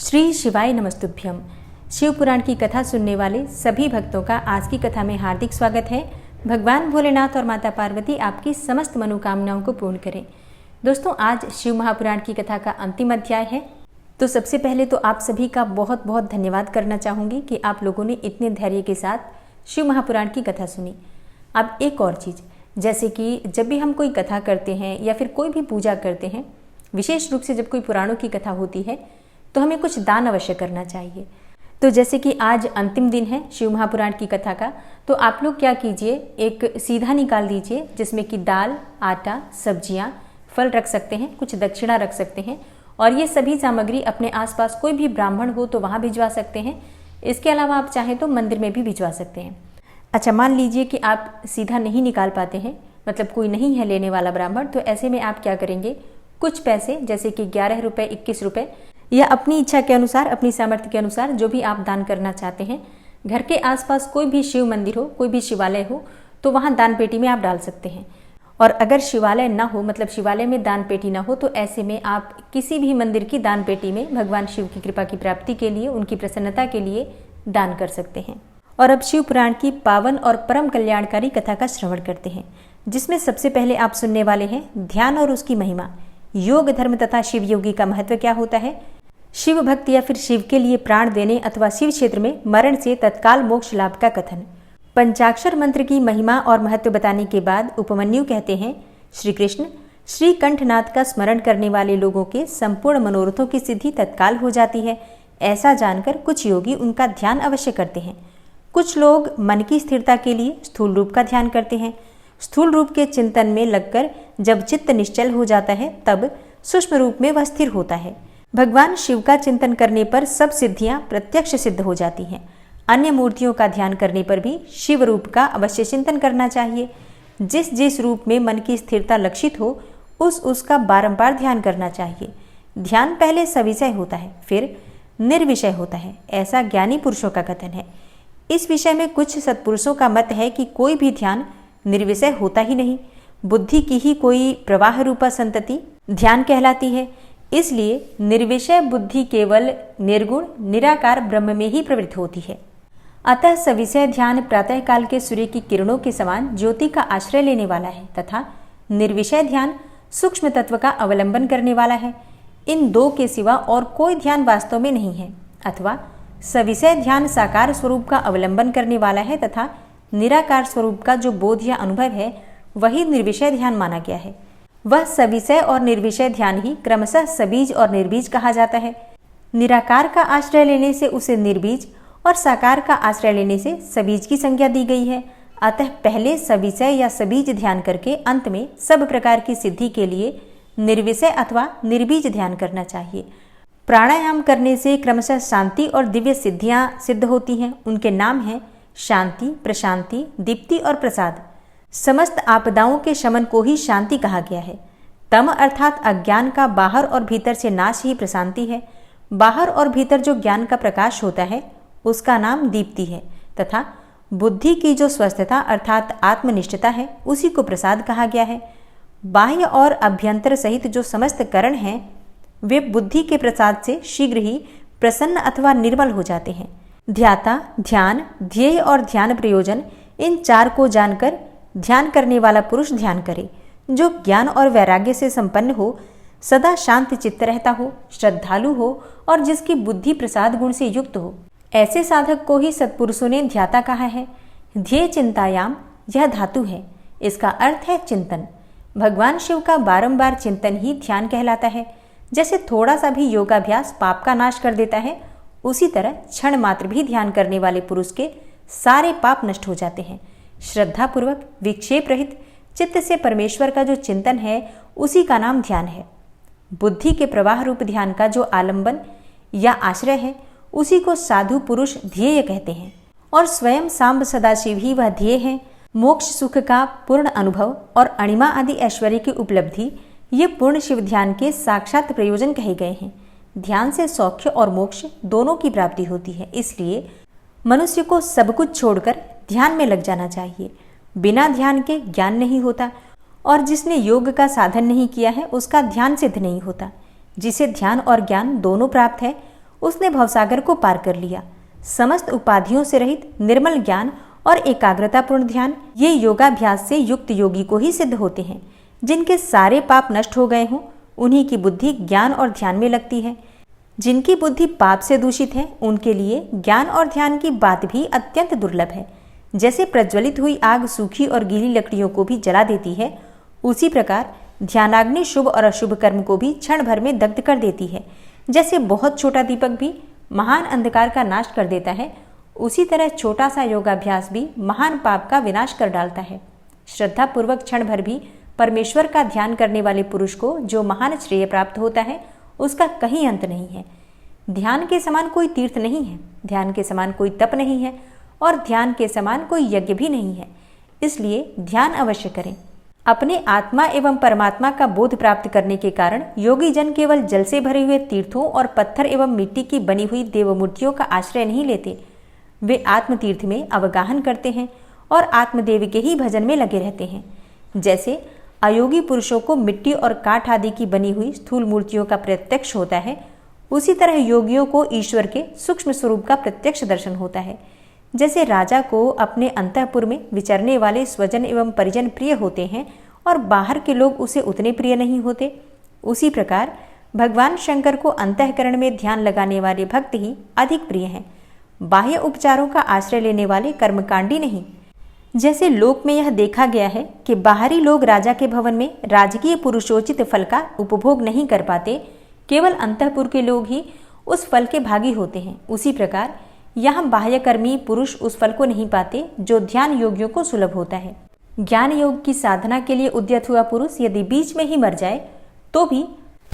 श्री शिवाय नमस्तुभ्यम। शिव पुराण की कथा सुनने वाले सभी भक्तों का आज की कथा में हार्दिक स्वागत है। भगवान भोलेनाथ और माता पार्वती आपकी समस्त मनोकामनाओं को पूर्ण करें। दोस्तों, आज शिव महापुराण की कथा का अंतिम अध्याय है। तो सबसे पहले तो आप सभी का बहुत बहुत धन्यवाद करना चाहूँगी कि आप लोगों ने इतने धैर्य के साथ शिव महापुराण की कथा सुनी। अब एक और चीज़, जैसे कि जब भी हम कोई कथा करते हैं या फिर कोई भी पूजा करते हैं, विशेष रूप से जब कोई पुराणों की कथा होती है तो हमें कुछ दान अवश्य करना चाहिए। तो जैसे कि आज अंतिम दिन है शिव महापुराण की कथा का, तो आप लोग क्या कीजिए, एक सीधा निकाल दीजिए जिसमें कि दाल, आटा, सब्जियां, फल रख सकते हैं, कुछ दक्षिणा रख सकते हैं और ये सभी सामग्री अपने आसपास कोई भी ब्राह्मण हो तो वहाँ भिजवा सकते हैं। इसके अलावा आप चाहें तो मंदिर में भी भिजवा सकते हैं। अच्छा, मान लीजिए कि आप सीधा नहीं निकाल पाते हैं, मतलब कोई नहीं है लेने वाला ब्राह्मण, तो ऐसे में आप क्या करेंगे, कुछ पैसे जैसे कि 11 रुपये, 21 रुपये या अपनी इच्छा के अनुसार, अपनी सामर्थ्य के अनुसार जो भी आप दान करना चाहते हैं, घर के आसपास कोई भी शिव मंदिर हो, कोई भी शिवालय हो तो वहाँ दान पेटी में आप डाल सकते हैं। और अगर शिवालय ना हो, मतलब शिवालय में दान पेटी ना हो, तो ऐसे में आप किसी भी मंदिर की दान पेटी में भगवान शिव की कृपा की प्राप्ति के लिए, उनकी प्रसन्नता के लिए दान कर सकते हैं। और अब शिव पुराण की पावन और परम कल्याणकारी कथा का श्रवण करते हैं, जिसमें सबसे पहले आप सुनने वाले हैं ध्यान और उसकी महिमा, योग धर्म तथा शिव योगी का महत्व क्या होता है, शिव भक्त या फिर शिव के लिए प्राण देने अथवा शिव क्षेत्र में मरण से तत्काल मोक्ष लाभ का कथन। पंचाक्षर मंत्र की महिमा और महत्व बताने के बाद उपमन्यु कहते हैं, श्री कृष्ण श्री कंठनाथ का स्मरण करने वाले लोगों के संपूर्ण मनोरथों की सिद्धि तत्काल हो जाती है। ऐसा जानकर कुछ योगी उनका ध्यान अवश्य करते हैं। कुछ लोग मन की स्थिरता के लिए स्थूल रूप का ध्यान करते हैं। स्थूल रूप के चिंतन में लगकर जब चित्त निश्चल हो जाता है तब सूक्ष्म रूप में वह स्थिर होता है। भगवान शिव का चिंतन करने पर सब सिद्धियां प्रत्यक्ष सिद्ध हो जाती हैं। अन्य मूर्तियों का ध्यान करने पर भी शिव रूप का अवश्य चिंतन करना चाहिए। जिस जिस रूप में मन की स्थिरता लक्षित हो उसका बारंबार ध्यान करना चाहिए। ध्यान पहले सविषय होता है, फिर निर्विषय होता है, ऐसा ज्ञानी पुरुषों का कथन है। इस विषय में कुछ सत्पुरुषों का मत है कि कोई भी ध्यान निर्विषय होता ही नहीं, बुद्धि की ही कोई प्रवाह रूपा संतति ध्यान कहलाती है। इसलिए निर्विषय बुद्धि केवल निर्गुण निराकार ब्रह्म में ही प्रवृत्त होती है। अतः सविषय ध्यान प्रातः काल के सूर्य की किरणों के समान ज्योति का आश्रय लेने वाला है तथा निर्विषय ध्यान सूक्ष्म तत्व का अवलंबन करने वाला है। इन दो के सिवा और कोई ध्यान वास्तव में नहीं है। अथवा सविषय ध्यान साकार स्वरूप का अवलंबन करने वाला है तथा निराकार स्वरूप का जो बोध या अनुभव है वही निर्विषय ध्यान माना गया है। वह सविषय और निर्विषय ध्यान ही क्रमशः सबीज और निर्बीज कहा जाता है। निराकार का आश्रय लेने से उसे निर्बीज और साकार का आश्रय लेने से सबीज की संज्ञा दी गई है। अतः पहले सविषय या सबीज ध्यान करके अंत में सब प्रकार की सिद्धि के लिए निर्विषय अथवा निर्बीज ध्यान करना चाहिए। प्राणायाम करने से क्रमशः शांति और दिव्य सिद्धियां सिद्ध होती हैं। उनके नाम हैं शांति, प्रशांति, दीप्ति और प्रसाद। समस्त आपदाओं के शमन को ही शांति कहा गया है। तम अर्थात अज्ञान का बाहर और भीतर से नाश ही प्रशांति है। बाहर और भीतर जो ज्ञान का प्रकाश होता है उसका नाम दीप्ति है तथा बुद्धि की जो स्वस्थता अर्थात आत्मनिष्ठता है उसी को प्रसाद कहा गया है। बाह्य और अभ्यंतर सहित जो समस्त करण हैं वे बुद्धि के प्रसाद से शीघ्र ही प्रसन्न अथवा निर्मल हो जाते हैं। ध्याता, ध्यान, ध्येय और ध्यान प्रयोजन, इन चार को जानकर ध्यान करने वाला पुरुष ध्यान करे। जो ज्ञान और वैराग्य से संपन्न हो, सदा शांत चित्त रहता हो, श्रद्धालु हो और जिसकी बुद्धि प्रसाद गुण से युक्त हो, ऐसे साधक को ही सत्पुरुषों ने ध्याता कहा है। ध्येय चिंतायाम, यह धातु है, इसका अर्थ है चिंतन। भगवान शिव का बारंबार चिंतन ही ध्यान कहलाता है। जैसे थोड़ा सा भी योगाभ्यास पाप का नाश कर देता है, उसी तरह क्षण मात्र भी ध्यान करने वाले पुरुष के सारे पाप नष्ट हो जाते हैं। श्रद्धापूर्वक विक्षेप रहित चित्त से परमेश्वर का जो चिंतन है उसी का नाम ध्यान है। बुद्धि के प्रवाह रूप ध्यान का जो आलंबन या आश्रय है उसी को साधु पुरुष ध्येय कहते हैं और स्वयं सांब सदाशिव ही वह ध्येय है। मोक्ष सुख का पूर्ण अनुभव और अणिमा आदि ऐश्वर्य की उपलब्धि ये पूर्ण शिव ध्यान के साक्षात प्रयोजन कहे गए हैं। ध्यान से सौख्य और मोक्ष दोनों की प्राप्ति होती है। इसलिए मनुष्य को सब कुछ छोड़कर ध्यान में लग जाना चाहिए। बिना ध्यान के ज्ञान नहीं होता और जिसने योग का साधन नहीं किया है उसका ध्यान सिद्ध नहीं होता। जिसे ध्यान और ज्ञान दोनों प्राप्त है उसने भवसागर को पार कर लिया। समस्त उपाधियों से रहित निर्मल ज्ञान और एकाग्रतापूर्ण ध्यान, ये योगाभ्यास से युक्त योगी को ही सिद्ध होते हैं। जिनके सारे पाप नष्ट हो गए हों, उन्हीं की बुद्धि ज्ञान और ध्यान में लगती है। जिनकी बुद्धि पाप से दूषित है, उनके लिए ज्ञान और ध्यान की बात भी अत्यंत दुर्लभ है। जैसे प्रज्वलित हुई आग सूखी और गीली लकड़ियों को भी जला देती है, उसी प्रकार ध्यानाग्नि शुभ और अशुभ कर्म को भी क्षण भर में दग्ध कर देती है। जैसे बहुत छोटा दीपक भी महान अंधकार का नाश कर देता है, उसी तरह छोटा सा योगाभ्यास भी महान पाप का विनाश कर डालता है। श्रद्धा पूर्वक क्षण भर भी परमेश्वर का ध्यान करने वाले पुरुष को जो महान श्रेय प्राप्त होता है, उसका कहीं अंत नहीं है। ध्यान के समान कोई तीर्थ नहीं है, ध्यान के समान कोई तप नहीं है और ध्यान के समान कोई यज्ञ भी नहीं है। इसलिए ध्यान अवश्य करें। अपने आत्मा एवं परमात्मा का बोध प्राप्त करने के कारण योगी जन केवल जल से भरे हुए तीर्थों और पत्थर एवं मिट्टी की बनी हुई देवमूर्तियों का आश्रय नहीं लेते। वे आत्मतीर्थ में अवगाहन करते हैं और आत्मदेव के ही भजन में लगे रहते हैं। जैसे अयोगी पुरुषों को मिट्टी और काठ आदि की बनी हुई स्थूल मूर्तियों का प्रत्यक्ष होता है, उसी तरह योगियों को ईश्वर के सूक्ष्म स्वरूप का प्रत्यक्ष दर्शन होता है। जैसे राजा को अपने अंतःपुर में विचरने वाले स्वजन एवं परिजन प्रिय होते हैं और बाहर के लोग उसे उतने प्रिय नहीं होते, उसी प्रकार भगवान शंकर को अंतःकरण में ध्यान लगाने वाले भक्त ही अधिक प्रिय हैं, बाह्य उपचारों का आश्रय लेने वाले कर्मकांडी नहीं। जैसे लोक में यह देखा गया है कि बाहरी लोग राजा के भवन में राजकीय पुरुषोचित फल का उपभोग नहीं कर पाते, केवल अंतःपुर के लोग ही उस फल के भागी होते हैं, उसी प्रकार यहाँ बाह्यकर्मी पुरुष उस फल को नहीं पाते जो ध्यान योगियों को सुलभ होता है। ज्ञान योग की साधना के लिए उद्यत हुआ पुरुष यदि बीच में ही मर जाए तो भी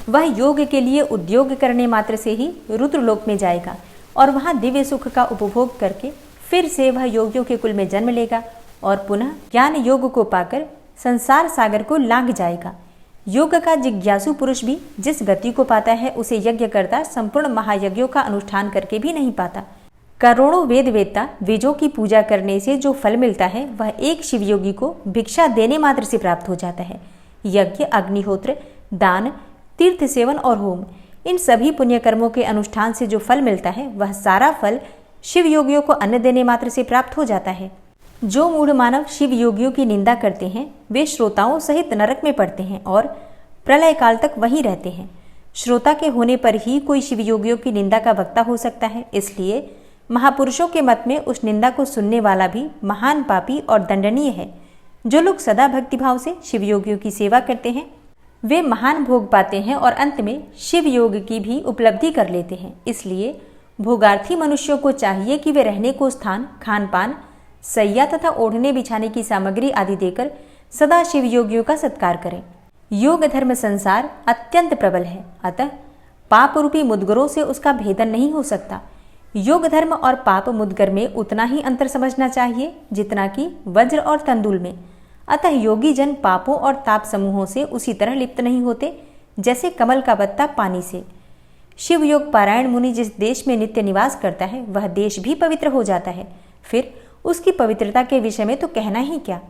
वह योग के लिए उद्योग करने मात्र से ही रुद्रलोक में जाएगा और वहां दिव्य सुख का उपभोग करके फिर से वह योगियों के कुल में जन्म लेगा और पुनः ज्ञान योग को पाकर संसार सागर को लांघ जाएगा। योग का जिज्ञासु पुरुष भी जिस गति को पाता है, उसे यज्ञ करता संपूर्ण महायज्ञों का अनुष्ठान करके भी नहीं पाता। करोड़ों वेद वेत्ता वेजों की पूजा करने से जो फल मिलता है, वह एक शिवयोगी को भिक्षा देने मात्र से प्राप्त हो जाता है। यज्ञ, अग्निहोत्र, दान, तीर्थ सेवन और होम, इन सभी पुण्य कर्मों के अनुष्ठान से जो फल मिलता है, वह सारा फल शिव योगियों को अन्न देने मात्र से प्राप्त हो जाता है। जो मूढ़ मानव शिव योगियों की निंदा करते हैं, वे श्रोताओं सहित नरक में पड़ते हैं और प्रलय काल तक वहीं रहते हैं। श्रोता के होने पर ही कोई शिव योगियों की निंदा का वक्ता हो सकता है। इसलिए महापुरुषों के मत में उस निंदा को सुनने वाला भी महान पापी और दंडनीय है। जो लोग सदा भक्तिभाव से शिव योगियों की सेवा करते हैं, वे महान भोग पाते हैं और अंत में शिव योग की भी उपलब्धि कर लेते हैं। इसलिए भोगार्थी मनुष्यों को चाहिए कि वे रहने को स्थान, खान पान, सैया तथा ओढ़ने बिछाने की सामग्री आदि देकर सदा शिव योगियों का सत्कार करें। योग धर्म संसार अत्यंत प्रबल है, अतः पाप रूपी मुद्गरों से उसका भेदन नहीं हो सकता। योग धर्म और पाप मुद्गर में उतना ही अंतर समझना चाहिए जितना कि वज्र और तंदुल में। अतः योगी जन पापों और ताप समूहों से उसी तरह लिप्त नहीं होते जैसे कमल का पत्ता पानी से। शिव योग पारायण मुनि जिस देश में नित्य निवास करता है, वह देश भी पवित्र हो जाता है। फिर उसकी पवित्रता के विषय में तो कहना ही क्या।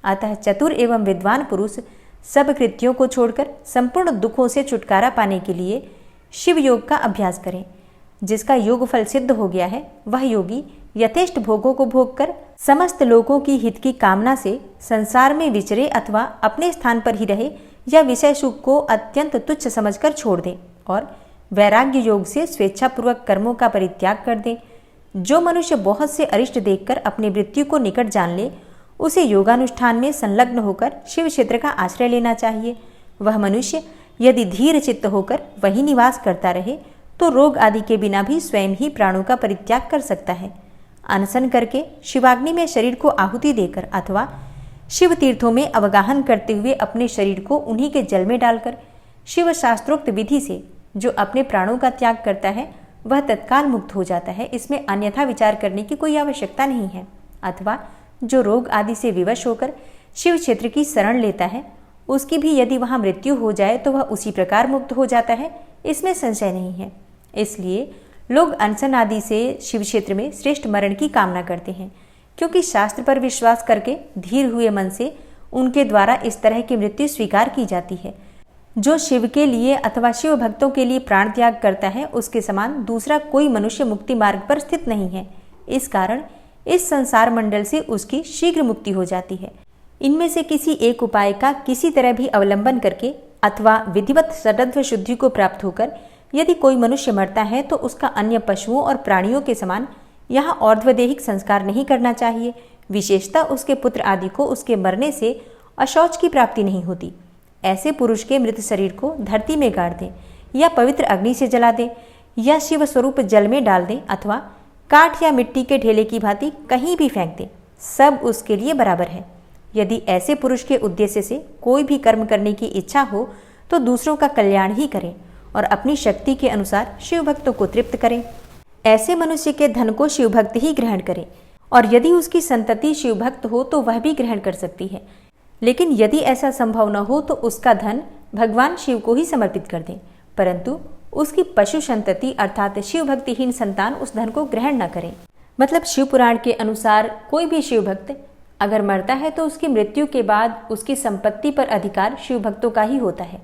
अतः चतुर एवं विद्वान पुरुष सब कृत्यों को छोड़कर संपूर्ण दुखों से छुटकारा पाने के लिए शिव योग का अभ्यास करें। जिसका योग फल सिद्ध हो गया है, वह योगी यथेष्ट भोगों को भोग कर समस्त लोगों की हित की कामना से संसार में विचरे अथवा अपने स्थान पर ही रहे या विषय सुख को अत्यंत तुच्छ समझकर छोड़ दे और वैराग्य योग से स्वेच्छापूर्वक कर्मों का परित्याग कर दे। जो मनुष्य बहुत से अरिष्ट देखकर अपनी मृत्यु को निकट जान ले, उसे योगानुष्ठान में संलग्न होकर शिव क्षेत्र का आश्रय लेना चाहिए। वह मनुष्य यदि धीर चित्त होकर वहीं निवास करता रहे तो रोग आदि के बिना भी स्वयं ही प्राणों का परित्याग कर सकता है। अनशन करके शिवाग्नि में शरीर को आहुति देकर अथवा शिव तीर्थों में अवगाहन करते हुए अपने शरीर को उन्हीं के जल में डालकर शिव शास्त्रोक्त विधि से जो अपने प्राणों का त्याग करता है, वह तत्काल मुक्त हो जाता है। इसमें अन्यथा विचार करने की कोई आवश्यकता नहीं है। अथवा जो रोग आदि से विवश होकर शिव क्षेत्र की शरण लेता है, उसकी भी यदि वहां मृत्यु हो जाए तो वह उसी प्रकार मुक्त हो जाता है, इसमें संशय नहीं है। इसलिए लोग अनशन आदि से शिव क्षेत्र में श्रेष्ठ मरण की कामना करते हैं, क्योंकि शास्त्र पर विश्वास करके धीर हुए मन से उनके द्वारा इस तरह की मृत्यु स्वीकार की जाती है। जो शिव के लिए अथवा शिव भक्तों के लिए प्राण त्याग करता है उसके समान दूसरा कोई मनुष्य मुक्ति मार्ग पर स्थित नहीं है। इस कारण इस संसार मंडल से उसकी शीघ्र मुक्ति हो जाती है। इनमें से किसी एक उपाय का किसी तरह भी अवलंबन करके अथवा विधिवत सदत्व शुद्धि को प्राप्त होकर यदि कोई मनुष्य मरता है तो उसका अन्य पशुओं और प्राणियों के समान यहाँ और्ध्वदेहिक संस्कार नहीं करना चाहिए। विशेषतः उसके पुत्र आदि को उसके मरने से अशौच की प्राप्ति नहीं होती। ऐसे पुरुष के मृत शरीर को धरती में गाड़ दें या पवित्र अग्नि से जला दें या शिव स्वरूप जल में डाल दें अथवा काठ या मिट्टी के ढेले की भांति कहीं भी फेंक दें, सब उसके लिए बराबर है। यदि ऐसे पुरुष के उद्देश्य से कोई भी कर्म करने की इच्छा हो तो दूसरों का कल्याण ही करें और अपनी शक्ति के अनुसार शिव भक्तों को तृप्त करें। ऐसे मनुष्य के धन को शिव भक्त ही ग्रहण करें और यदि उसकी संतति शिव भक्त हो तो वह भी ग्रहण कर सकती है। लेकिन यदि ऐसा संभव न हो तो उसका धन भगवान शिव को ही समर्पित कर दें, परंतु उसकी पशु संतति अर्थात शिव भक्तिहीन संतान उस धन को ग्रहण न करें। मतलब शिव पुराण के अनुसार कोई भी शिव भक्त अगर मरता है तो उसकी मृत्यु के बाद उसकी संपत्ति पर अधिकार शिव भक्तों का ही होता है।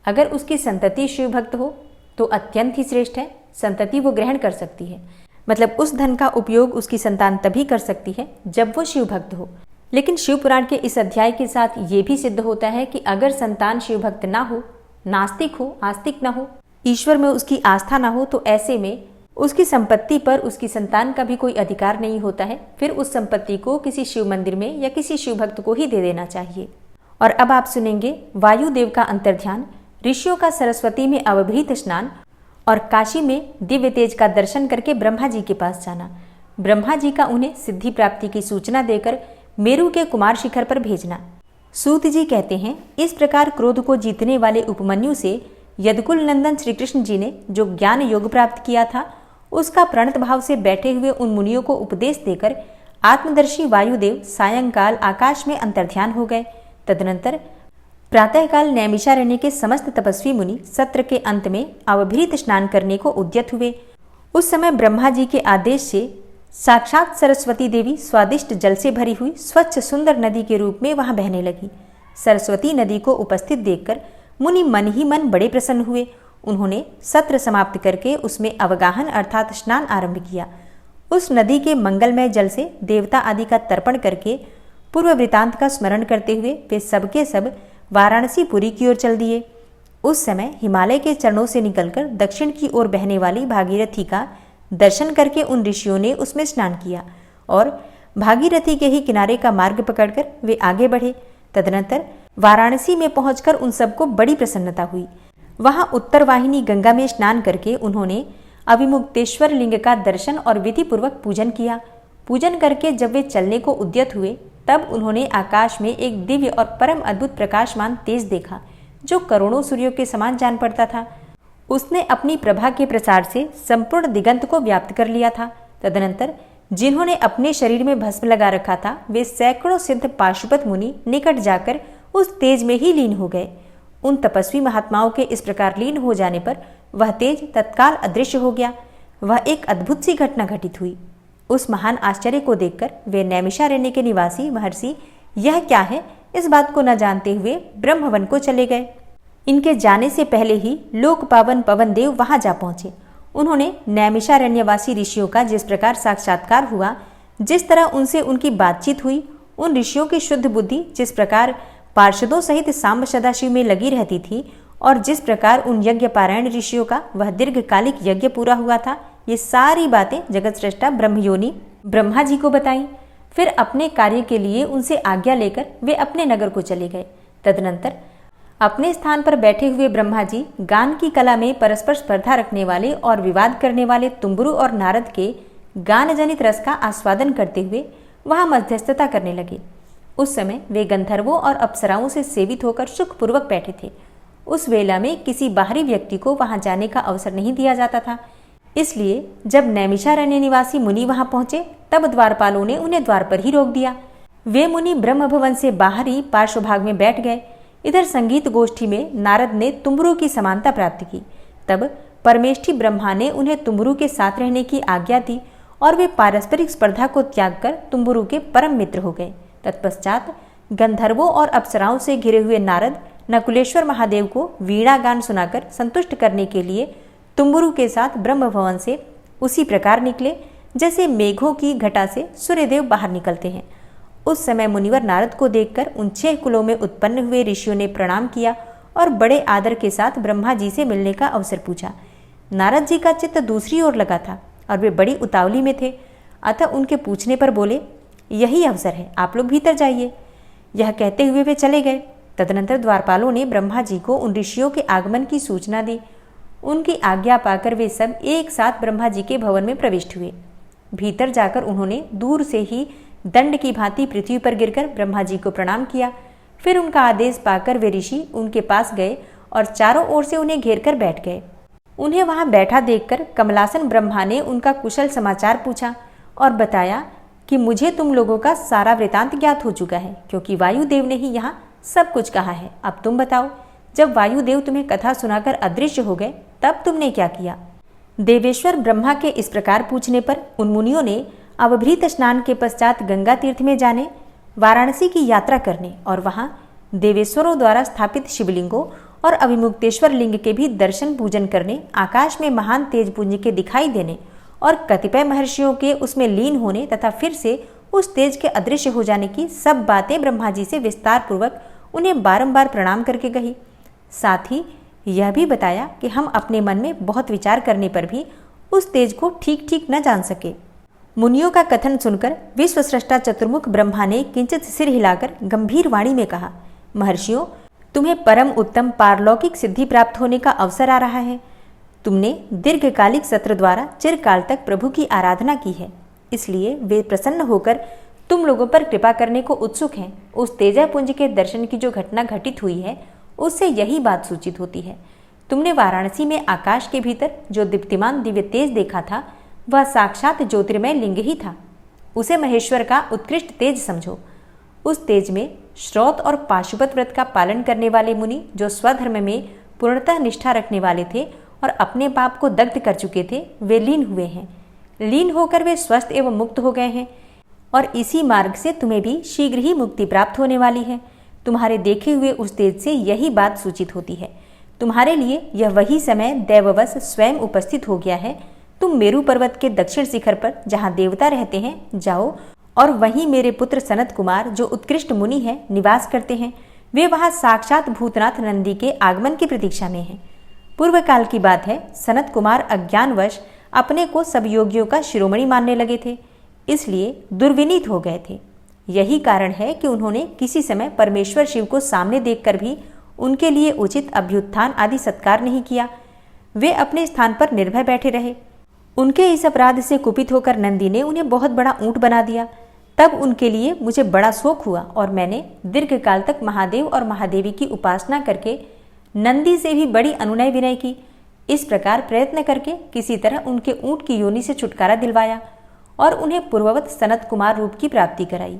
अगर उसकी संतति शिव भक्त हो तो अत्यंत ही श्रेष्ठ है, संतति वो ग्रहण कर सकती है। मतलब उस धन का उपयोग उसकी संतान तभी कर सकती है जब वो शिव भक्त हो। लेकिन शिव पुराण के इस अध्याय के साथ ये भी सिद्ध होता है कि अगर संतान शिव भक्त ना हो, नास्तिक हो, आस्तिक ना हो, ईश्वर में उसकी आस्था ना हो, तो ऐसे में उसकी संपत्ति पर उसकी संतान का भी कोई अधिकार नहीं होता है। फिर उस संपत्ति को किसी शिव मंदिर में या किसी शिव भक्त को ही दे देना चाहिए। और अब आप सुनेंगे वायुदेव का अंतर्ध्यान, ऋषियों का सरस्वती में अवभृत स्नान और काशी में दिव्य तेज का दर्शन करके ब्रह्मा जी के पास जाना, ब्रह्मा जी का उन्हें सिद्धि प्राप्ति की सूचना देकर मेरु के कुमार शिखर पर भेजना। सूत जी कहते हैं, इस प्रकार क्रोध को जीतने वाले उपमन्यु से यदुकुल नंदन श्री कृष्ण जी ने जो ज्ञान योग प्राप्त किया था उसका प्रणत भाव से बैठे हुए उन मुनियों को उपदेश देकर आत्मदर्शी वायुदेव सायंकाल आकाश में अंतर्ध्यान हो गए। तदनंतर प्रातःकाल नैमिषारण्य के समस्त तपस्वी मुनि सत्र के अंत में अवभृत स्नान करने को उद्यत हुए। उस समय ब्रह्मा जी के आदेश से साक्षात सरस्वती देवी स्वादिष्ट जल से भरी हुई स्वच्छ सुंदर नदी के रूप में वहां बहने लगी। सरस्वती नदी को उपस्थित देखकर मुनि मन ही मन बड़े प्रसन्न हुए। उन्होंने सत्र समाप्त करके उसमें अवगाहन अर्थात स्नान आरंभ किया। उस नदी के मंगलमय जल से देवता आदि का तर्पण करके पूर्व वृतांत का स्मरण करते हुए वे सबके सब वाराणसी पुरी की ओर चल दिए। उस समय हिमालय के चरणों से निकलकर दक्षिण की ओर बहने वाली भागीरथी का दर्शन करके उन ऋषियों ने उसमें स्नान किया और भागीरथी के ही किनारे का मार्ग पकड़कर वे आगे बढ़े। तदनंतर वाराणसी में पहुंचकर उन सबको बड़ी प्रसन्नता हुई। वहां उत्तर वाहिनी गंगा में स्नान करके उन्होंने अविमुक्तेश्वर लिंग का दर्शन और विधि पूर्वक पूजन किया। पूजन करके जब वे चलने को उद्यत हुए तब उन्होंने आकाश में एक दिव्य और परम अद्भुत प्रकाशमान तेज देखा जो करोड़ों सूर्यों के समान जान पड़ता था। उसने अपनी प्रभा के प्रसार से संपूर्ण दिगंत को व्याप्त कर लिया था। तदनंतर जिन्होंने अपने शरीर में भस्म लगा रखा था वे सैकड़ों सिद्ध पाशुपत मुनि निकट जाकर उस तेज में ही लीन हो गए। उन तपस्वी महात्माओं के इस प्रकार लीन हो जाने पर वह तेज तत्काल अदृश्य हो गया। वह एक अद्भुत सी घटना घटित हुई। उस महान आश्चर्य को देखकर वे नैमिषारण्य के निवासी महर्षि यह क्या है इस बात को न जानते हुए ब्रह्मवन को चले गए। इनके जाने से पहले ही लोक पावन पवन देव वहां जा पहुंचे। उन्होंने नैमिषारण्यवासी ऋषियों का जिस प्रकार साक्षात्कार हुआ, जिस तरह उनसे उनकी बातचीत हुई, उन ऋषियों की शुद्ध बुद्धि जिस प्रकार पार्षदों सहित सांब सदाशिव में लगी रहती थी और जिस प्रकार उन यज्ञ पारायण ऋषियों का वह दीर्घकालिक यज्ञ पूरा हुआ था, ये सारी बातें जगत श्रेष्ठा ब्रह्मयोनि ब्रह्मा जी को बताई। फिर अपने कार्य के लिए उनसे आज्ञा लेकर वे अपने नगर को चले गए। तदनंतर अपने स्थान पर बैठे हुए ब्रह्मा जी गान की कला में परस्पर स्पर्धा रखने वाले और विवाद करने वाले तुम्बुरु और नारद के गान जनित रस का आस्वादन करते हुए वहां मध्यस्थता करने लगे। उस समय वे गंधर्वों और अप्सराओं से सेवित होकर सुखपूर्वक बैठे थे। उस वेला में किसी बाहरी व्यक्ति को वहां जाने का अवसर नहीं दिया जाता था। इसलिए जब नैमिषारण्य निवासी मुनि वहां पहुंचे तब द्वारपालों ने उन्हें द्वार पर ही रोक दिया। वे मुनि ब्रह्म भवन से बाहरी पार्श्वभाग में बैठ गए। इधर संगीत गोष्ठी में नारद ने तुम्बुरु की समानता प्राप्त की। तब परमेष्ठी ब्रह्मा ने उन्हें तुम्बुरु के साथ रहने की आज्ञा दी और वे पारस्परिक स्पर्धा को त्याग कर तुम्बुरु के परम मित्र हो गए। तत्पश्चात गंधर्वों और अप्सराओं से घिरे हुए नारद नकुलेश्वर महादेव को वीणा गान सुनाकर संतुष्ट करने के लिए तुम्बुरु के साथ ब्रह्म भवन से उसी प्रकार निकले जैसे मेघों की घटा से सूर्यदेव बाहर निकलते हैं। उस समय मुनिवर नारद को देखकर उन 6 कुलों में उत्पन्न हुए ऋषियों ने प्रणाम किया और बड़े आदर के साथ ब्रह्मा जी से मिलने का अवसर पूछा। नारद जी का चित्त दूसरी ओर लगा था और वे बड़ी उतावली में थे, अतः उनके पूछने पर बोले, यही अवसर है, आप लोग भीतर जाइए। यह कहते हुए वे चले गए। तदनंतर द्वारपालों ने ब्रह्मा जी को उन ऋषियों के आगमन की सूचना दी। उनकी आज्ञा पाकर वे सब एक साथ ब्रह्मा जी के भवन में प्रविष्ट हुए। भीतर जाकर उन्होंने दूर से ही दंड की भांति पृथ्वी पर गिरकर ब्रह्मा जी को प्रणाम किया। फिर उनका आदेश पाकर वे ऋषि उनके पास गए और चारों ओर से उन्हें घेर कर बैठ गए। उन्हें वहां बैठा देखकर कमलासन ब्रह्मा ने उनका कुशल समाचार पूछा और बताया कि मुझे तुम लोगों का सारा वृतांत ज्ञात हो चुका है, क्योंकि वायुदेव ने ही यहाँ सब कुछ कहा है। अब तुम बताओ, जब वायुदेव तुम्हें कथा सुनाकर अदृश्य हो गए तब तुमने क्या किया? देवेश्वर ब्रह्मा के इस प्रकार पूछने पर उन मुनियों ने अवभृत स्नान के पश्चात गंगा तीर्थ में जाने, वाराणसी की यात्रा करने और वहां देवेश्वरों द्वारा स्थापित शिवलिंगों और अभिमुक्तेश्वर लिंग के भी दर्शन पूजन करने, आकाश में महान तेजपुंज के दिखाई देने और कतिपय महर्षियों के उसमें लीन होने तथा फिर से उस तेज के अदृश्य हो जाने की सब बातें ब्रह्मा जी से विस्तार पूर्वक उन्हें बारंबार प्रणाम करके कही। साथ ही यह भी बताया कि हम अपने मन में बहुत विचार करने पर भी उस तेज को ठीक ठीक न जान सके। मुनियों का कथन सुनकर विश्वस्रष्टा चतुर्मुख ब्रह्मा ने किंचित सिर हिलाकर गंभीर वाणी में कहा, महर्षियों, तुम्हें परम उत्तम पारलौकिक सिद्धि प्राप्त होने का अवसर आ रहा है। तुमने दीर्घकालिक सत्र द्वारा चिरकाल तक प्रभु की आराधना की है, इसलिए वे प्रसन्न होकर तुम लोगों पर कृपा करने को उत्सुक हैं। उस तेजपुंज के दर्शन की जो घटना घटित हुई है उससे यही बात सूचित होती है। तुमने वाराणसी में आकाश के भीतर जो दीप्तिमान दिव्य तेज देखा था वह साक्षात ज्योतिर्मय लिंग ही था। उसे महेश्वर का उत्कृष्ट तेज समझो। उस तेज में श्रौत और पाशुपत व्रत का पालन करने वाले मुनि जो स्वधर्म में पूर्णतः निष्ठा रखने वाले थे और अपने पाप को दग्ध कर चुके थे, वे लीन हुए हैं। लीन होकर वे स्वस्थ एवं मुक्त हो गए हैं और इसी मार्ग से तुम्हें भी शीघ्र ही मुक्ति प्राप्त होने वाली है। तुम्हारे देखे हुए उस तेज से यही बात सूचित होती है। तुम्हारे लिए यह वही समय दैववश स्वयं उपस्थित हो गया है। तुम मेरु पर्वत के दक्षिण शिखर पर जहाँ देवता रहते हैं जाओ और वहीं मेरे पुत्र सनत कुमार जो उत्कृष्ट मुनि हैं निवास करते हैं। वे वहाँ साक्षात भूतनाथ नंदी के आगमन की प्रतीक्षा में हैं। पूर्व काल की बात है, सनत कुमार अज्ञानवश अपने को सब योगियों का शिरोमणि मानने लगे थे, इसलिए दुर्विनीत हो गए थे। यही कारण है कि उन्होंने किसी समय परमेश्वर शिव को सामने देखकर भी उनके लिए उचित अभ्युत्थान आदि सत्कार नहीं किया। वे अपने स्थान पर निर्भय बैठे रहे। उनके इस अपराध से कुपित होकर नंदी ने उन्हें बहुत बड़ा ऊंट बना दिया। तब उनके लिए मुझे बड़ा शोक हुआ और मैंने दीर्घकाल तक महादेव और महादेवी की उपासना करके नंदी से भी बड़ी अनुनय विनय की। इस प्रकार प्रयत्न करके किसी तरह उनके ऊंट की योनि से छुटकारा दिलवाया और उन्हें पूर्ववत सनत कुमार रूप की प्राप्ति कराई।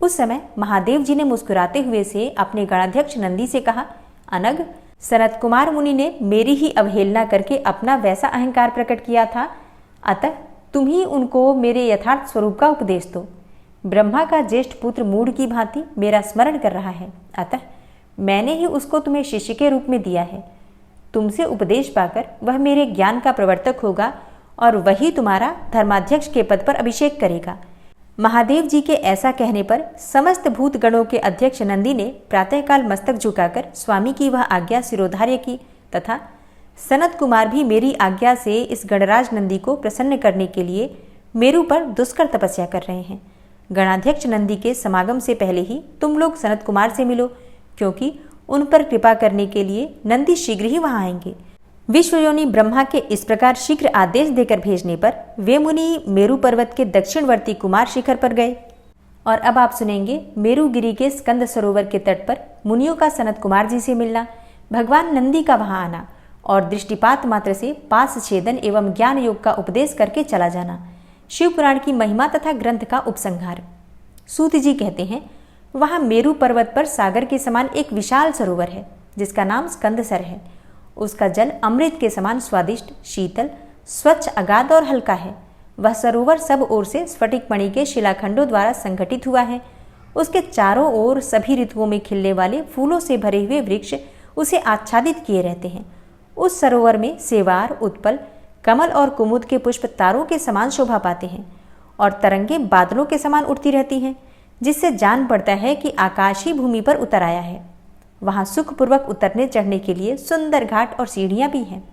उस समय महादेव जी ने मुस्कुराते हुए से अपने गणाध्यक्ष नंदी से कहा, अनग, सनत कुमार मुनि ने मेरी ही अवहेलना करके अपना वैसा अहंकार प्रकट किया था, अतः तुम ही उनको मेरे यथार्थ स्वरूप का उपदेश दो। ब्रह्मा का ज्येष्ठ पुत्र मूढ़ की भांति मेरा स्मरण कर रहा है, अतः मैंने ही उसको तुम्हें शिष्य के रूप में दिया है। तुमसे उपदेश पाकर वह मेरे ज्ञान का प्रवर्तक होगा और वही तुम्हारा धर्माध्यक्ष के पद पर अभिषेक करेगा। महादेव जी के ऐसा कहने पर समस्त भूत गणों के अध्यक्ष नंदी ने प्रातःकाल मस्तक झुकाकर स्वामी की वह आज्ञा सिरोधार्य की तथा सनत कुमार भी मेरी आज्ञा से इस गणराज नंदी को प्रसन्न करने के लिए मेरु पर दुष्कर तपस्या कर रहे हैं। गणाध्यक्ष नंदी के समागम से पहले ही तुम लोग सनत कुमार से मिलो, क्योंकि उन पर कृपा करने के लिए नंदी शीघ्र ही वहां आएंगे। विश्वयोनि ब्रह्मा के इस प्रकार शीघ्र आदेश देकर भेजने पर वे मुनि मेरु पर्वत के दक्षिणवर्ती कुमार शिखर पर गए। और अब आप सुनेंगे मेरुगिरी के स्कंद सरोवर के तट पर मुनियों का सनत कुमार जी से मिलना, भगवान नंदी का वहां आना और दृष्टिपात मात्र से पास छेदन एवं ज्ञान योग का उपदेश करके चला जाना। शिव पुराण की महिमा तथा ग्रंथ का उपसंहार। सूत जी कहते हैं, वहां मेरु पर्वत पर सागर के समान एक विशाल सरोवर है जिसका नाम स्कंदसर है। उसका जल अमृत के समान स्वादिष्ट, शीतल, स्वच्छ, अगाध और हल्का है। वह सरोवर सब ओर से स्फटिक मणि के शिलाखंडों द्वारा संगठित हुआ है। उसके चारों ओर सभी ऋतुओं में खिलने वाले फूलों से भरे हुए वृक्ष उसे आच्छादित किए रहते हैं। उस सरोवर में सेवार, उत्पल, कमल और कुमुद के पुष्प तारों के समान शोभा पाते हैं और तरंगें बादलों के समान उड़ती रहती हैं, जिससे जान पड़ता है कि आकाश ही भूमि पर उतर आया है। वहाँ सुखपूर्वक उतरने चढ़ने के लिए सुंदर घाट और सीढ़ियाँ भी हैं।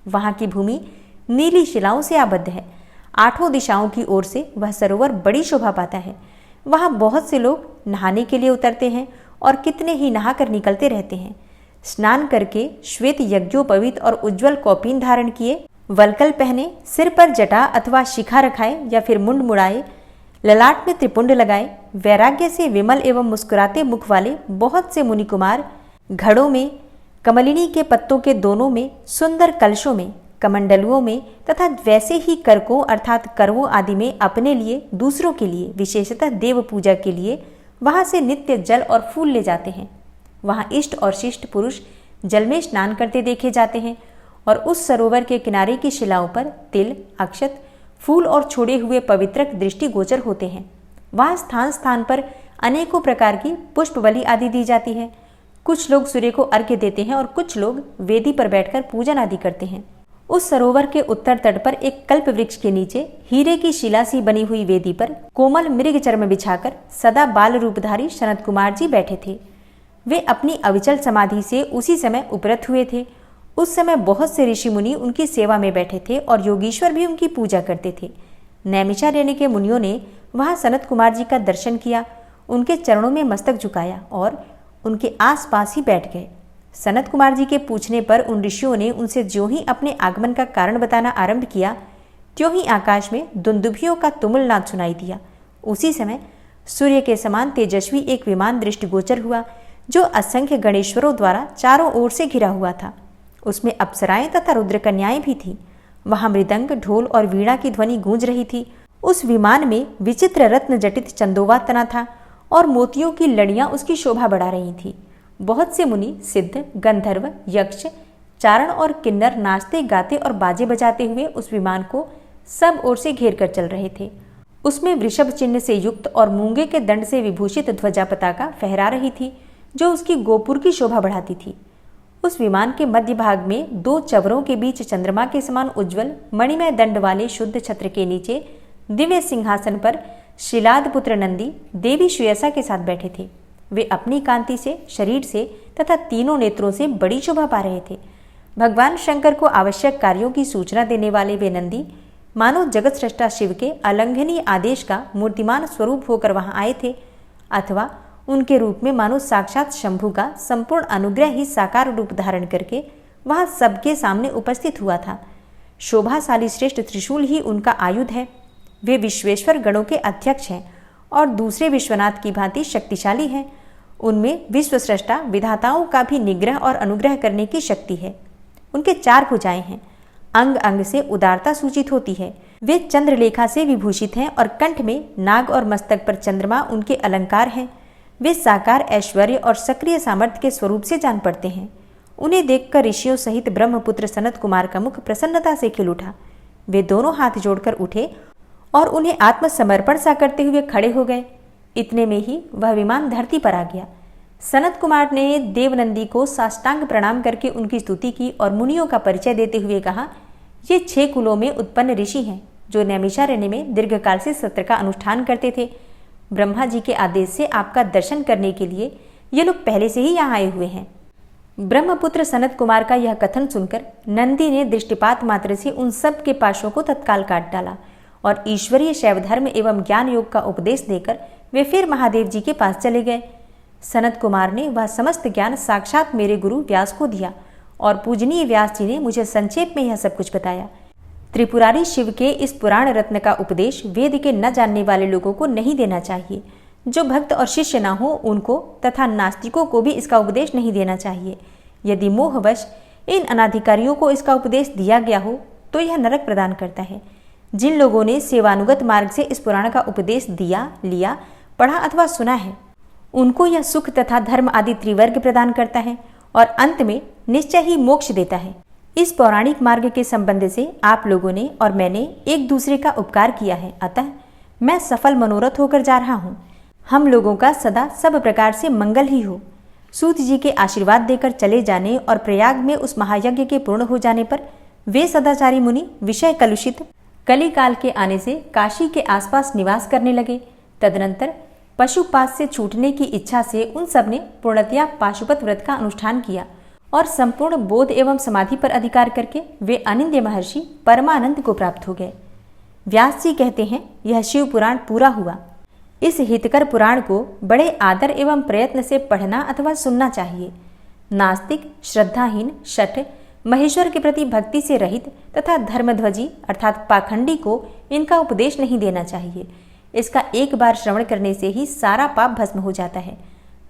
वहाँ की भूमि नीली शिलाओं से आबद्ध है। आठों दिशाओं की ओर से वह सरोवर बड़ी शोभा पाता है। वहाँ बहुत से लोग नहाने के लिए उतरते हैं और कितने ही नहाकर निकलते रहते हैं। स्नान करके श्वेत यज्ञोपवीत और उज्ज्वल कौपीन धारण किए, वल्कल पहने, सिर पर जटा अथवा शिखा रखाए या फिर मुंड मुड़ाए, ललाट में त्रिपुंड लगाए, वैराग्य से विमल एवं मुस्कुराते मुख वाले बहुत से मुनि कुमार घड़ों में, कमलिनी के पत्तों के दोनों में, सुंदर कलशों में, कमंडलुओं में तथा वैसे ही करकों अर्थात करवों आदि में अपने लिए, दूसरों के लिए, विशेषतः देव पूजा के लिए वहां से नित्य जल और फूल ले जाते हैं। वहां इष्ट और शिष्ट पुरुष जल में स्नान करते देखे जाते हैं और उस सरोवर के किनारे की शिलाओं पर तिल, अक्षत, फूल और छोड़े हुए पवित्रक दृष्टिगोचर होते हैं। वहां स्थान स्थान पर अनेकों प्रकार की पुष्प बलि आदि दी जाती है। कुछ लोग सूर्य को अर्घ्य देते हैं और कुछ लोग वेदी पर बैठकर पूजन आदि करते हैं। उस सरोवर के उत्तर तट पर एक कल्प वृक्ष के नीचे हीरे की शिला सी बनी हुई वेदी पर कोमल मृग चर्म बिछाकर सदा बाल रूपधारी सनत कुमार जी बैठे थे। वे अपनी अविचल समाधि से उसी समय उपरत हुए थे। उस समय बहुत से ऋषि मुनि उनकी सेवा में बैठे थे और योगीश्वर भी उनकी पूजा करते थे। नैमिषारण्य के मुनियों ने वहां सनत कुमार जी का दर्शन किया, उनके चरणों में मस्तक झुकाया और उनके आसपास ही बैठ गए। सनत कुमार जी के पूछने पर उन ऋषियों ने उनसे ज्यों ही अपने आगमन का कारण बताना आरंभ किया, त्यों ही आकाश में दुंदुभियों का तुमुल नाद सुनाई दिया। उसी समय सूर्य के समान तेजस्वी एक विमान दृष्टिगोचर हुआ, जो असंख्य गणेश्वरों द्वारा चारों ओर से घिरा हुआ था। उसमें अप्सराएं तथा रुद्रकन्याएं भी थीं। वहां मृदंग, ढोल और वीणा की ध्वनि गूंज रही थी। उस विमान में विचित्र रत्न जटित चंदोवा तना था और मोतियों की लड़ियां उसकी शोभा बढ़ा रही थी। बहुत से मुनि, सिद्ध, गंधर्व, यक्ष, चारण और किन्नर नाचते गाते और बाजे बजाते हुए उस विमान को सब ओर से घेर कर चल रहे थे। उसमें वृषभ चिन्ह से युक्त और मूंगे के दंड से विभूषित ध्वजा पताका फहरा रही थी, जो उसकी गोपुर की शोभा बढ़ाती थी। उस विमान के मध्य भाग में दो चवरों के बीच चंद्रमा के समान उज्ज्वल मणिमय दंड वाले शुद्ध छत्र के नीचे दिव्य सिंहासन पर शिलाद पुत्र नंदी देवी श्रेयसा के साथ बैठे थे। वे अपनी कांति से, शरीर से तथा तीनों नेत्रों से बड़ी शोभा पा रहे थे। भगवान शंकर को आवश्यक कार्यों की सूचना देने वाले वे नंदी मानो जगत सृष्टा शिव के अलंघनीय आदेश का मूर्तिमान स्वरूप होकर वहां आए थे, अथवा उनके रूप में मानो साक्षात शंभु का संपूर्ण अनुग्रह ही साकार रूप धारण करके वहां सबके सामने उपस्थित हुआ था। शोभाशाली श्रेष्ठ त्रिशूल ही उनका आयुध है। वे विश्वेश्वर गणों के अध्यक्ष हैं और दूसरे विश्वनाथ की भांति शक्तिशाली हैं। उनमें विश्वस्रष्टा विधाताओं का भी निग्रह और अनुग्रह करने की शक्ति है। उनके 4 भुजाएं हैं, अंग अंग से उदारता सूचित होती है। वे चंद्रलेखा से विभूषित हैं और कंठ में नाग और मस्तक पर चंद्रमा उनके अलंकार हैं। वे साकार ऐश्वर्य और सक्रिय सामर्थ्य के स्वरूप से जान पड़ते हैं। उन्हें देखकर ऋषियों सहित ब्रह्मपुत्र सनत कुमार का मुख प्रसन्नता से खिल उठा। वे दोनों हाथ जोड़कर उठे और उन्हें आत्मसमर्पण सा करते हुए खड़े हो गए। इतने में ही वह विमान धरती पर आ गया। सनत कुमार ने देवनंदी को साष्टांग प्रणाम करके उनकी स्तुति की और मुनियों का परिचय देते हुए कहा, ये 6 कुलों में उत्पन्न ऋषि हैं, जो नैमिषारण्य में दीर्घकाल से सत्र का अनुष्ठान करते थे। ब्रह्मा जी के आदेश से आपका दर्शन करने के लिए ये लोग पहले से ही यहाँ आए हुए हैं। ब्रह्मपुत्र सनत कुमार का यह कथन सुनकर नंदी ने दृष्टिपात मात्र से उन सब के पाशों को तत्काल काट डाला और ईश्वरीय शैव धर्म एवं ज्ञान योग का उपदेश देकर वे फिर महादेव जी के पास चले गए। सनत कुमार ने वह समस्त ज्ञान साक्षात मेरे गुरु व्यास को दिया और पूजनीय व्यास जी ने मुझे संक्षेप में यह सब कुछ बताया। त्रिपुरारी शिव के इस पुराण रत्न का उपदेश वेद के न जानने वाले लोगों को नहीं देना चाहिए। जो भक्त और शिष्य न हो उनको तथा नास्तिकों को भी इसका उपदेश नहीं देना चाहिए। यदि मोहवश इन अनाधिकारियों को इसका उपदेश दिया गया हो तो यह नरक प्रदान करता है। जिन लोगों ने सेवानुगत मार्ग से इस पुराण का उपदेश दिया, लिया, पढ़ा अथवा सुना है, उनको यह सुख तथा धर्म आदि त्रिवर्ग प्रदान करता है और अंत में निश्चय ही मोक्ष देता है। इस पौराणिक मार्ग के संबंध से आप लोगों ने और मैंने एक दूसरे का उपकार किया है, अतः मैं सफल मनोरथ होकर जा रहा हूँ। हम लोगों का सदा सब प्रकार से मंगल ही हो। सूत जी के आशीर्वाद देकर चले जाने और प्रयाग में उस महायज्ञ के पूर्ण हो जाने पर वे सदाचारी मुनि विषय कलुषित कली काल के आने से काशी के आसपास निवास करने लगे। तदनंतर पशुपात से छूटने की इच्छा से उन सब ने पूर्णतया पाशुपत व्रत का अनुष्ठान किया और संपूर्ण बोध एवं समाधि पर अधिकार करके वे अनिंद्य महर्षि परमानंद को प्राप्त हो गए। व्यास जी कहते हैं, यह शिव पुराण पूरा हुआ। इस हितकर पुराण को बड़े आदर एवं प्रयत्न से पढ़ना अथवा सुनना चाहिए। नास्तिक, श्रद्धाहीन, शठ, महेश्वर के प्रति भक्ति से रहित तथा धर्मध्वजी अर्थात पाखंडी को इनका उपदेश नहीं देना चाहिए। इसका एक बार श्रवण करने से ही सारा पाप भस्म हो जाता है।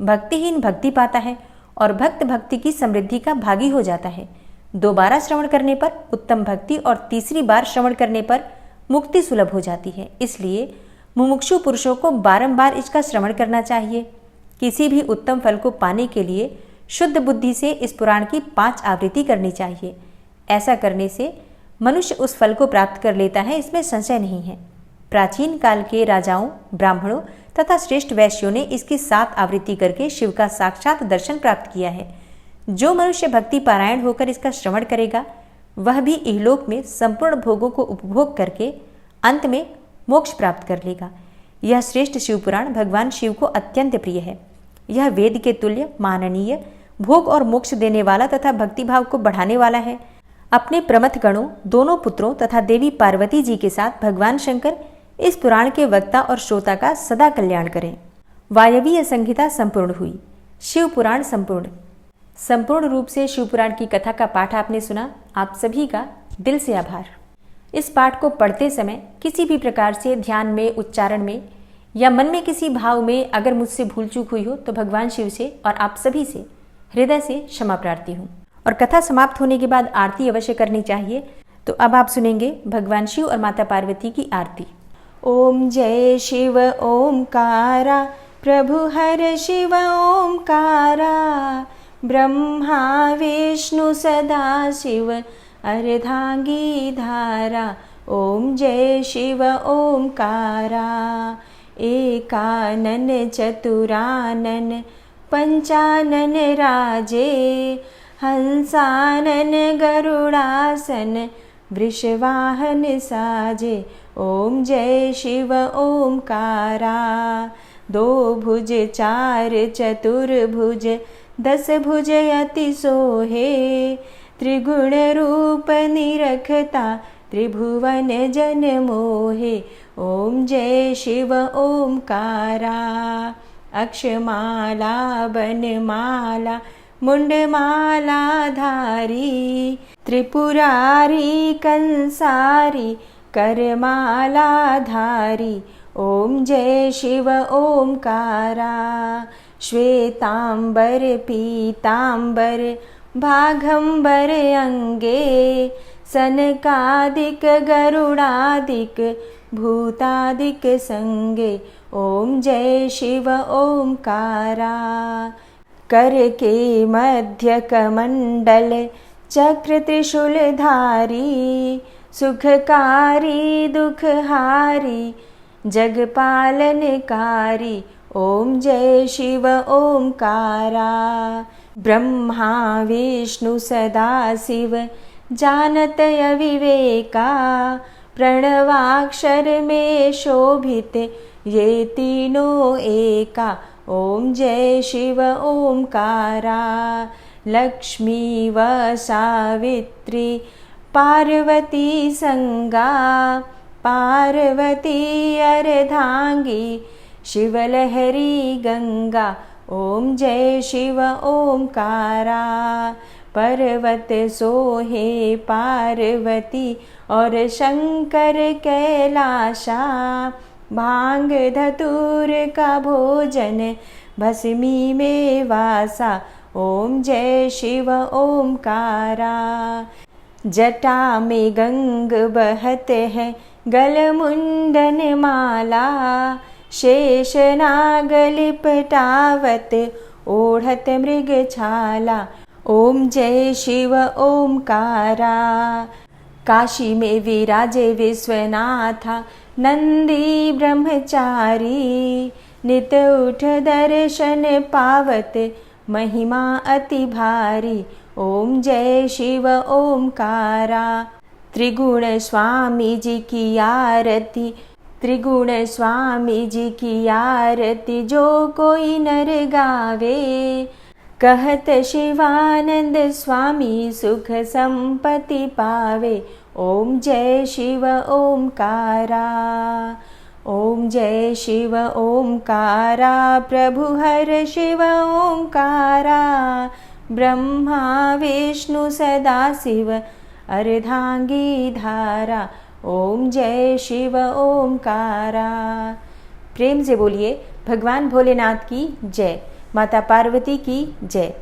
भक्तिहीन भक्ति पाता है और भक्त भक्ति की समृद्धि का भागी हो जाता है। दोबारा श्रवण करने पर उत्तम भक्ति और तीसरी बार श्रवण करने पर मुक्ति सुलभ हो जाती है। इसलिए मुमुक्षु पुरुषों को बारंबार इसका श्रवण करना चाहिए। किसी भी उत्तम फल को पाने के लिए शुद्ध बुद्धि से इस पुराण की 5 आवृत्ति करनी चाहिए। ऐसा करने से मनुष्य उस फल को प्राप्त कर लेता है, इसमें संशय नहीं है। प्राचीन काल के राजाओं, ब्राह्मणों तथा श्रेष्ठ वैश्यों ने इसकी 7 आवृत्ति करके शिव का साक्षात दर्शन प्राप्त किया है। जो मनुष्य भक्ति पारायण होकर इसका श्रवण करेगा वह भी इहलोक में संपूर्ण भोगों को उपभोग करके अंत में मोक्ष प्राप्त कर लेगा। यह श्रेष्ठ शिव पुराण भगवान शिव को अत्यंत प्रिय है। यह वेद के तुल्य, माननीय, भोग और मोक्ष देने वाला तथा भक्तिभाव को बढ़ाने वाला है। अपने प्रमथ गणों, दोनों पुत्रों तथा देवी पार्वती जी के साथ भगवान शंकर इस पुराण के वक्ता और श्रोता का सदा कल्याण करें। वायवीय संहिता संपूर्ण हुई। शिव पुराण संपूर्ण रूप से शिव पुराण की कथा का पाठ आपने सुना। आप सभी का दिल से आभार। इस पाठ को पढ़ते समय किसी भी प्रकार से ध्यान में, उच्चारण में या मन में किसी भाव में अगर मुझसे भूल चूक हुई हो तो भगवान शिव से और आप सभी से हृदय से क्षमा प्रार्थी हूँ। और कथा समाप्त होने के बाद आरती अवश्य करनी चाहिए। तो अब आप सुनेंगे भगवान शिव और माता पार्वती की आरती। ओम जय शिव ओमकारा, प्रभु हर शिव ओमकारा, ब्रह्मा विष्णु सदा शिव अर्धांगी धारा। ओम जय शिव ओमकारा, एकानन चतुरानन पंचानन राजे, हंसानन गरुड़ासन वृषवाहन साजे। ओम जय शिव ओमकारा, 2 भुज 4 चतुर्भुज 10 भुज अति सोहे, त्रिगुण रूप निरखता त्रिभुवन जन मोहे। ओम जय शिव ओमकारा, अक्षमाला बनमाला मुंडमाला धारी, त्रिपुरारी कंसारी करमाला धारी। ओम जय शिव ओमकारा, श्वेतांबर पीतांबर भागंबर अंगे, सनकादिक गरुड़ादिक भूतादिक संगे। ओम जय शिव ओमकारा, कर के मध्य कमंडल चक्र त्रिशूलधारी, सुखकारी दुखहारी जगपालनकारी। ओम जय शिव ओमकारा, ब्रह्मा विष्णु सदा शिव जानत अविवेका, प्रणवाक्षर में शोभित ये तीनों एका। ओम जय शिव ओमकारा, लक्ष्मी व सावित्री पार्वती संगा, पार्वती अर्धांगी शिवलहरी गंगा। ओम जय शिव ओमकारा, पर्वत सोहे पार्वती और शंकर कैलाशा, भांग धतूर का भोजन भस्मी में वासा। ओम जय शिव ओमकारा, जटा में गंग बहत है गलमुंडन माला, शेष नाग लिपटावत ओढ़त मृग छाला। ओम जय शिव ओमकारा, काशी में विराजे विश्वनाथा नंदी ब्रह्मचारी, नित उठ दर्शन पावत महिमा अति भारी। ओम जय शिव ओमकारा। त्रिगुण स्वामी जी की आरती, त्रिगुण स्वामी जी की आरती जो कोई नर गावे। कहत शिवानंद स्वामी सुख संपत्ति पावे। ओम जय शिव ओमकारा। ओम जय शिव ओमकारा। प्रभु हर शिव ओमकारा। ब्रह्मा विष्णु सदा शिव अर्धांगी धारा। ओम जय शिव ओमकारा। प्रेम से बोलिए भगवान भोलेनाथ की जय, माता पार्वती की जय।